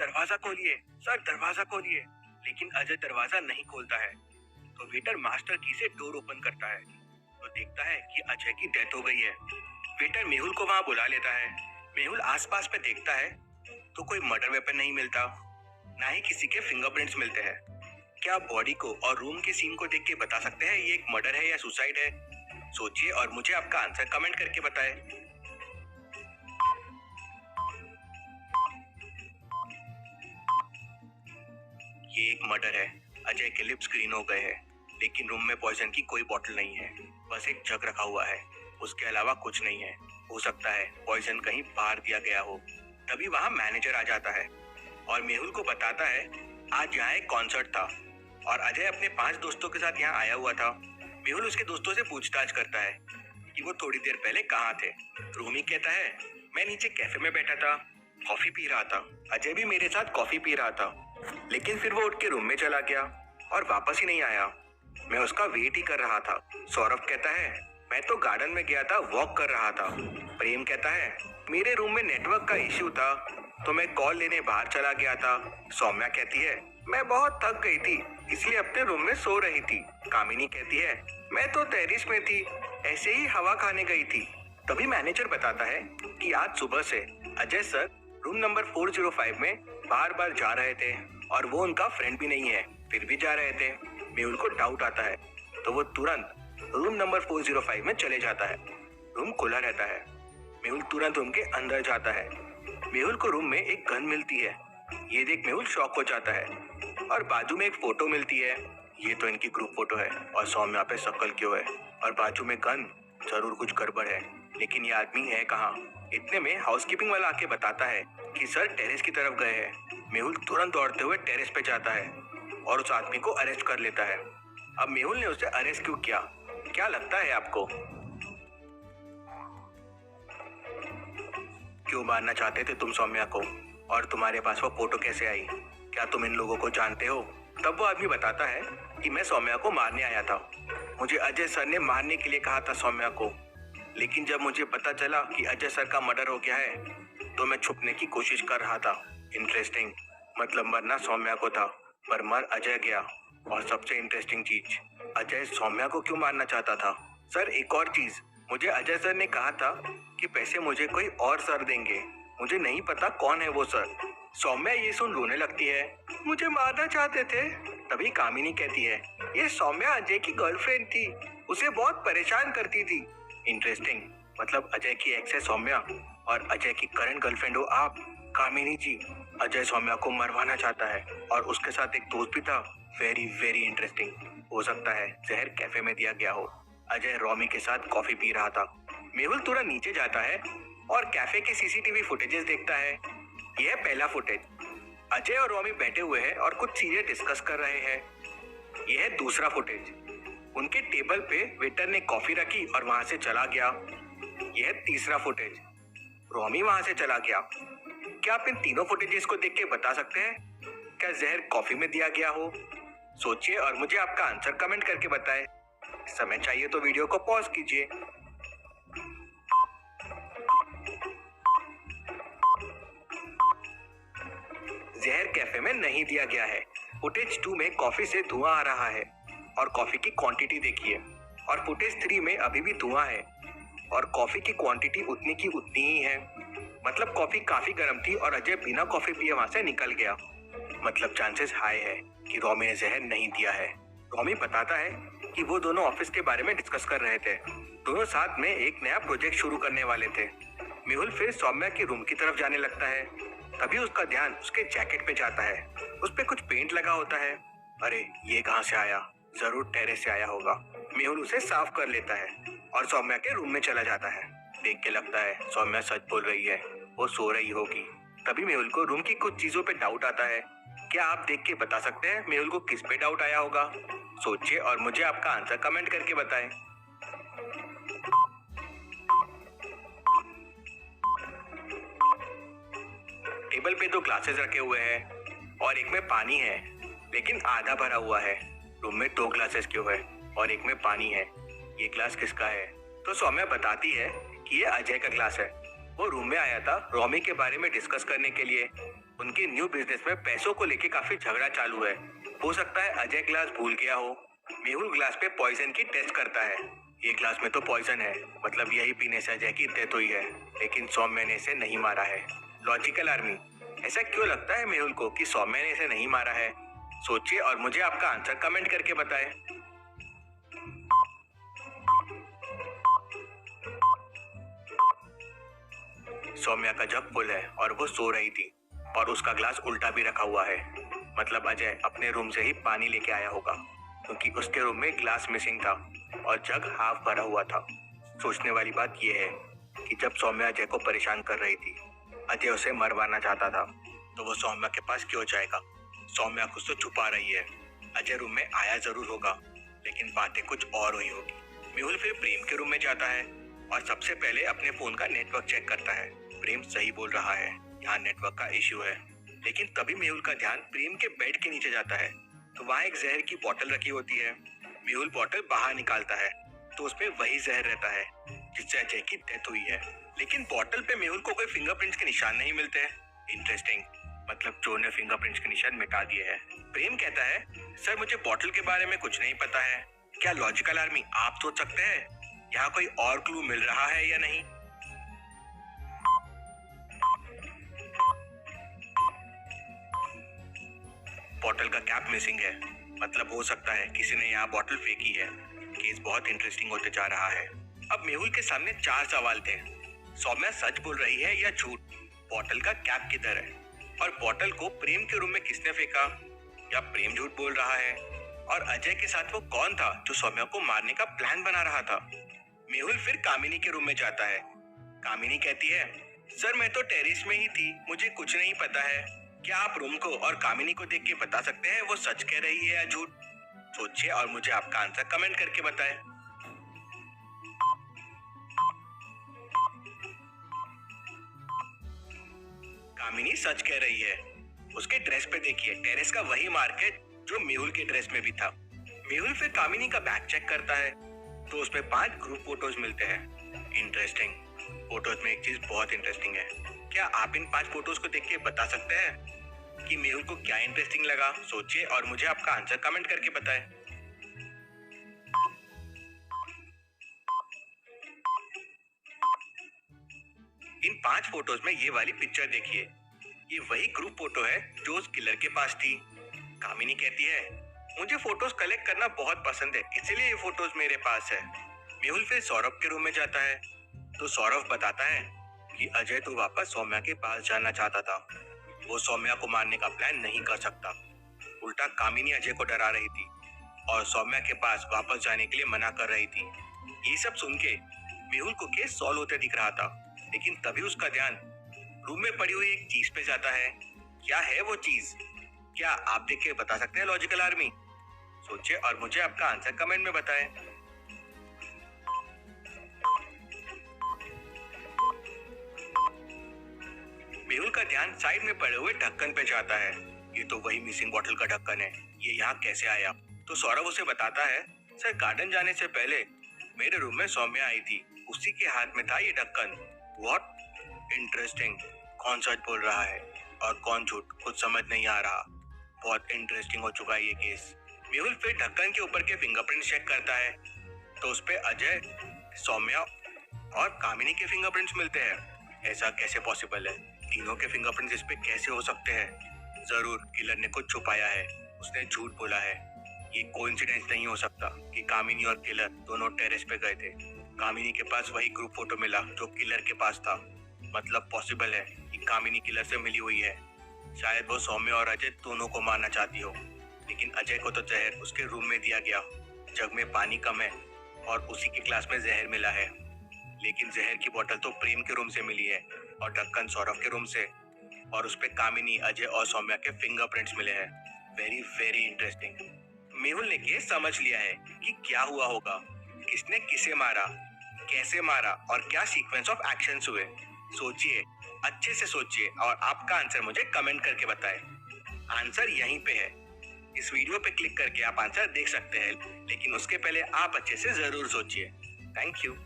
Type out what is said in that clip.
दरवाजा खोलिए, सर दरवाजा खोलिए। लेकिन अजय दरवाजा नहीं खोलता है। तो वेटर मास्टर की से डोर ओपन करता है तो देखता है कि अजय की डेथ हो गई है। वेटर मेहुल को वहां बुला लेता है। मेहुल आसपास पे देखता है तो कोई मर्डर वेपन नहीं मिलता, ना ही किसी के फिंगरप्रिंट्स मिलते हैं। क्या आप बॉडी को और रूम के सीन को देख के बता सकते हैं ये एक मर्डर है या सुसाइड है? सोचिए और मुझे आपका आंसर कमेंट करके बताएं। ये एक मर्डर है। अजय के लिप्स ग्रीन हो गए हैं, लेकिन रूम में पॉइजन की कोई बोतल नहीं है, बस एक जग रखा हुआ है। उसके अलावा कुछ नहीं है। हो सकता है पॉइजन कहीं बाहर दिया गया हो। तभी वहां मैनेजर आ जाता है और मेहुल को बताता है आज यहाँ एक कॉन्सर्ट था और अजय अपने 5 दोस्तों के साथ यहाँ आया हुआ था। मेहुल उसके दोस्तों से पूछताछ करता है कि वो थोड़ी देर पहले कहाँ थे। रूमी कहता है मैं नीचे कैफे में बैठा था, कॉफी पी रहा था। अजय भी मेरे साथ कॉफी पी रहा था, लेकिन फिर वो उठ के रूम में चला गया और वापस ही नहीं आया। मैं उसका वेट ही कर रहा था। सौरभ कहता है मैं तो गार्डन में गया था, वॉक कर रहा था। प्रेम कहता है मेरे रूम में नेटवर्क का इश्यू था तो मैं कॉल लेने बाहर चला गया था। सौम्या कहती है मैं बहुत थक गई थी इसलिए अपने रूम में सो रही थी। कामिनी कहती है मैं तो टेरेस में थी, ऐसे ही हवा खाने गई थी। तभी मैनेजर बताता है कि आज सुबह से अजय सर रूम नंबर 405 में बार बार जा रहे थे और वो उनका फ्रेंड भी नहीं है, फिर भी जा रहे थे। मेहुल को डाउट आता है तो वो तुरंत रूम नंबर 405 में चले जाता है। रूम खुला रहता है। मेहुल तुरंत रूम के अंदर जाता है। मेहुल को रूम में एक गन मिलती है। ये देख मेहुल शॉक हो जाता है और बाजू में एक फोटो मिलती है। ये तो इनकी ग्रुप फोटो है और सौम्या पे शक्ल क्यों है और बाजू में गन, जरूर कुछ गड़बड़ है। लेकिन ये आदमी है कहाँ? इतने में हाउसकीपिंग वाला आके बताता है कि सर टेरेस की तरफ गए हैं। मेहुल तुरंत दौड़ते हुए टेरेस पे जाता है और उस आदमी को अरेस्ट कर लेता है। अब मेहुल ने उसे अरेस्ट क्यों किया, क्या लगता है आपको? क्यों मारना चाहते थे तुम सौम्या को और तुम्हारे पास वो फोटो कैसे आई? क्या तुम इन लोगों को जानते हो? तब वो आदमी बताता है कि मैं सौम्या को मारने आया था। मुझे अजय सर ने मारने के लिए कहा था सौम्या को, लेकिन जब मुझे पता चला कि अजय सर का मर्डर हो गया है तो मैं छुपने की कोशिश कर रहा था। इंटरेस्टिंग, मतलब मरना सौम्या को था पर मर अजय गया। और सबसे इंटरेस्टिंग चीज, अजय सौम्या को क्यों मारना चाहता था? सर एक और चीज, मुझे अजय सर ने कहा था कि पैसे मुझे कोई और सर देंगे। मुझे नहीं पता कौन है वो सर। सौम्या ये सुन रोने लगती है। मुझे मारना चाहते थे। तभी कामिनी कहती है ये सौम्या अजय की गर्लफ्रेंड थी, उसे बहुत परेशान करती थी। इंटरेस्टिंग, मतलब अजय की एक्स है सौम्या और अजय की करंट गर्लफ्रेंड हो आप। कामिनी जी, अजय सौम्या को मरवाना चाहता है और उसके साथ एक दोस्त भी था। Very very interesting. हो सकता है जहर कैफे में दिया गया हो। अजय रोमी के साथ कॉफी पी रहा था। मेहुल तुरंत नीचे जाता है और कैफे के सीसीटीवी फुटेजेस देखता है। यह पहला फुटेज, अजय और रोमी बैठे हुए हैं और कुछ चीजें डिस्कस कर रहे हैं। यह है दूसरा फुटेज, उनके टेबल पे वेटर ने कॉफी रखी और वहां से चला गया। यह है तीसरा फुटेज, रोमी वहां से चला गया। क्या आप इन तीनों फुटेजेस को देख के बता सकते हैं क्या जहर कॉफी में दिया गया हो? सोचिए और मुझे आपका आंसर कमेंट करके बताएं। समय चाहिए तो वीडियो को पॉज कीजिए। जहर कैफे में नहीं दिया गया है। फुटेज 2 में कॉफी से धुआं आ रहा है और कॉफी की क्वांटिटी देखिए। और फुटेज 3 में अभी भी धुआं है और कॉफी की क्वांटिटी उतनी की उतनी ही है। मतलब कॉफी काफी गर्म थी और अजय बिना कॉफी पिए वहां से निकल गया। मतलब चांसेस हाई है कि रोमी ने जहर नहीं दिया है। रोमी बताता है कि वो दोनों ऑफिस के बारे में डिस्कस कर रहे थे। दोनों साथ में एक नया प्रोजेक्ट शुरू करने वाले थे। मेहुल फिर सौम्या के रूम की तरफ जाने लगता है। तभी उसका ध्यान उसके जैकेट पे जाता है। उस पे कुछ पेंट लगा होता है। अरे ये कहाँ से आया? जरूर टेरेस से आया होगा। मेहुल उसे साफ कर लेता है और सौम्या के रूम में चला जाता है। देख के लगता है सौम्या सच बोल रही है, वो सो रही होगी। तभी मेहुल को रूम की कुछ चीजों पे डाउट आता है। क्या आप देख के बता सकते हैं मेहुल को किस पे डाउट आया होगा? सोचिए और मुझे आपका आंसर कमेंट करके बताएं। टेबल पे 2 ग्लासेस रखे हुए हैं और एक में पानी है, लेकिन आधा भरा हुआ है। रूम में 2 ग्लासेस क्यों है और एक में पानी है? ये ग्लास किसका है? तो सौम्या बताती है कि ये अजय का ग्लास है। वो रूम में आया था रोमी के बारे में डिस्कस करने के लिए। उनके न्यू बिजनेस में पैसों को लेके काफी झगड़ा चालू है। हो सकता है अजय ग्लास भूल गया हो। मेहुल ग्लास पे पॉइजन की टेस्ट करता है। ये ग्लास में तो पॉइजन है, मतलब यही पीने से अजय की डेथ हुई है, लेकिन सौम्य ने इसे नहीं मारा है। लॉजिकल आर्मी, ऐसा क्यों लगता है मेहुल को कि सौम्य ने इसे नहीं मारा है? सोचिए और मुझे आपका आंसर कमेंट करके बताएं। सौम्या का जग फुल है और वो सो रही थी और उसका ग्लास उल्टा भी रखा हुआ है। मतलब अजय अपने रूम से ही पानी लेके आया होगा, क्योंकि उसके रूम में ग्लास मिसिंग था और जग हाफ भरा हुआ था। सोचने वाली बात यह है कि जब सौम्या अजय को परेशान कर रही थी, अजय उसे मरवाना चाहता था, तो वो सौम्या के पास क्यों जाएगा? सौम्या कुछ तो छुपा रही है। अजय रूम में आया जरूर होगा, लेकिन बातें कुछ और हुई होगी। मेहुल फिर प्रेम के रूम में जाता है और सबसे पहले अपने फोन का नेटवर्क चेक करता है। प्रेम सही बोल रहा है, यहाँ नेटवर्क का इश्यू है। लेकिन तभी मेहुल का ध्यान प्रेम के बेड के नीचे जाता है, तो वहाँ एक जहर की बोतल रखी होती है। मेहुल बोतल बाहर निकालता है तो उसमें वही जहर रहता है जिससे अजय की डेथ हुई है। लेकिन बोतल पे मेहुल को कोई फिंगरप्रिंट्स के निशान नहीं मिलते। इंटरेस्टिंग, मतलब चोर ने फिंगरप्रिंट्स के निशान मिटा दिए हैं। प्रेम कहता है, सर मुझे बोतल के बारे में कुछ नहीं पता है। क्या लॉजिकल आर्मी आप सोच सकते हैं यहाँ कोई और क्लू मिल रहा है या नहीं? बॉटल का कैप मिसिंग है, मतलब हो सकता है किसी ने यहाँ बॉटल फेंकी है। केस बहुत इंटरेस्टिंग होते जा रहा है। अब मेहुल के सामने 4 सवाल थे। सौम्या सच बोल रही है या झूठ? बॉटल का कैप किधर है? और बॉटल को प्रेम के रूम में किसने फेंका? या प्रेम झूठ बोल रहा है? और अजय के साथ वो कौन था जो सौम्या को मारने का प्लान बना रहा था? मेहुल फिर कामिनी के रूम में जाता है। कामिनी कहती है, सर मैं तो टेरेस में ही थी, मुझे कुछ नहीं पता है। क्या आप रूम को और कामिनी को देख के बता सकते हैं वो सच कह रही है या झूठ? सोचिए और मुझे आपका आंसर कमेंट करके बताएं। कामिनी सच कह रही है। उसके ड्रेस पे देखिए, टेरेस का वही मार्केट जो मेहुल के ड्रेस में भी था। मेहुल फिर कामिनी का बैग चेक करता है तो उसमें 5 ग्रुप फोटोज मिलते हैं। इंटरेस्टिंग। फोटोज में एक चीज बहुत इंटरेस्टिंग है। क्या आप इन 5 फोटोज को देख के बता सकते हैं कि मेहुल को क्या इंटरेस्टिंग लगा? सोचिए और मुझे आपका आंसर कमेंट करके बताएं। इन 5 फोटोज में ये वाली पिक्चर देखिए, ये वही ग्रुप फोटो है जो उस किलर के पास थी। कामिनी कहती है, मुझे फोटोज कलेक्ट करना बहुत पसंद है, इसीलिए ये फोटोज मेरे पास है। मेहुल फिर सौरभ के रूम में जाता है तो सौरभ बताता है कि अजय तो वापस सौम्या के पास जाना चाहता था। वो सौम्या को मारने का प्लान नहीं कर सकता। उल्टा कामिनी अजय को डरा रही थी और सौम्या के पास वापस जाने के लिए मना कर रही थी। ये सब सुन के मेहुल को केस सॉल्व होते दिख रहा था, लेकिन तभी उसका ध्यान रूम में पड़ी हुई एक चीज पे जाता है। क्या है वो चीज? क्या आप देख के बता सकते हैं लॉजिकल आर्मी? सोचिए और मुझे आपका आंसर कमेंट में बताएं। मेहुल का ध्यान साइड में पड़े हुए ढक्कन पे जाता है। ये तो वही मिसिंग बॉटल का ढक्कन है, ये यहाँ कैसे आया? तो सौरभ उसे बताता है, सर गार्डन जाने से पहले मेरे रूम में सौम्या आई थी, उसी के हाथ में था ये ढक्कन। व्हाट? इंटरेस्टिंग। कौन सच बोल रहा है और कौन झूठ, कुछ समझ नहीं आ रहा। बहुत इंटरेस्टिंग हो चुका है ये केस। मेहुल फिर ढक्कन के ऊपर के फिंगरप्रिंट चेक करता है तो उस पे अजय, सौम्या और कामिनी के फिंगरप्रिंट्स मिलते हैं। ऐसा कैसे पॉसिबल है? तीनों के फिंगरप्रिंट्स इस पे कैसे हो सकते हैं? जरूर किलर ने कुछ छुपाया है, उसने झूठ बोला है। ये कोइंसिडेंस नहीं हो सकता कि कामिनी और किलर दोनों टेरेस पे गए थे। कामिनी के पास वही ग्रुप फोटो मिला जो किलर के पास था। मतलब पॉसिबल है कि कामिनी किलर से मिली हुई है। शायद वो सौम्या और अजय दोनों को मारना चाहती हो, लेकिन अजय को तो जहर उसके रूम में दिया गया। जग में पानी कम है और उसी के ग्लास में जहर मिला है। लेकिन जहर की बोतल तो प्रेम के रूम से मिली है और ढक्कन सौरभ के रूम से, और उस पे कामिनी, अजय और सौम्या के फिंगरप्रिंट्स मिले हैं। Very very interesting. मेहुल ने केस समझ लिया है कि क्या हुआ होगा, किसने किसे मारा, कैसे मारा और क्या सीक्वेंस ऑफ एक्शंस हुए। सोचिए, अच्छे से सोचिए और आपका आंसर मुझे कमेंट करके बताएं। आंसर यहीं पे है। इस वीडियो पे क्लिक करके आप आंसर देख सकते हैं, लेकिन उसके पहले आप अच्छे से जरूर सोचिए। Thank you.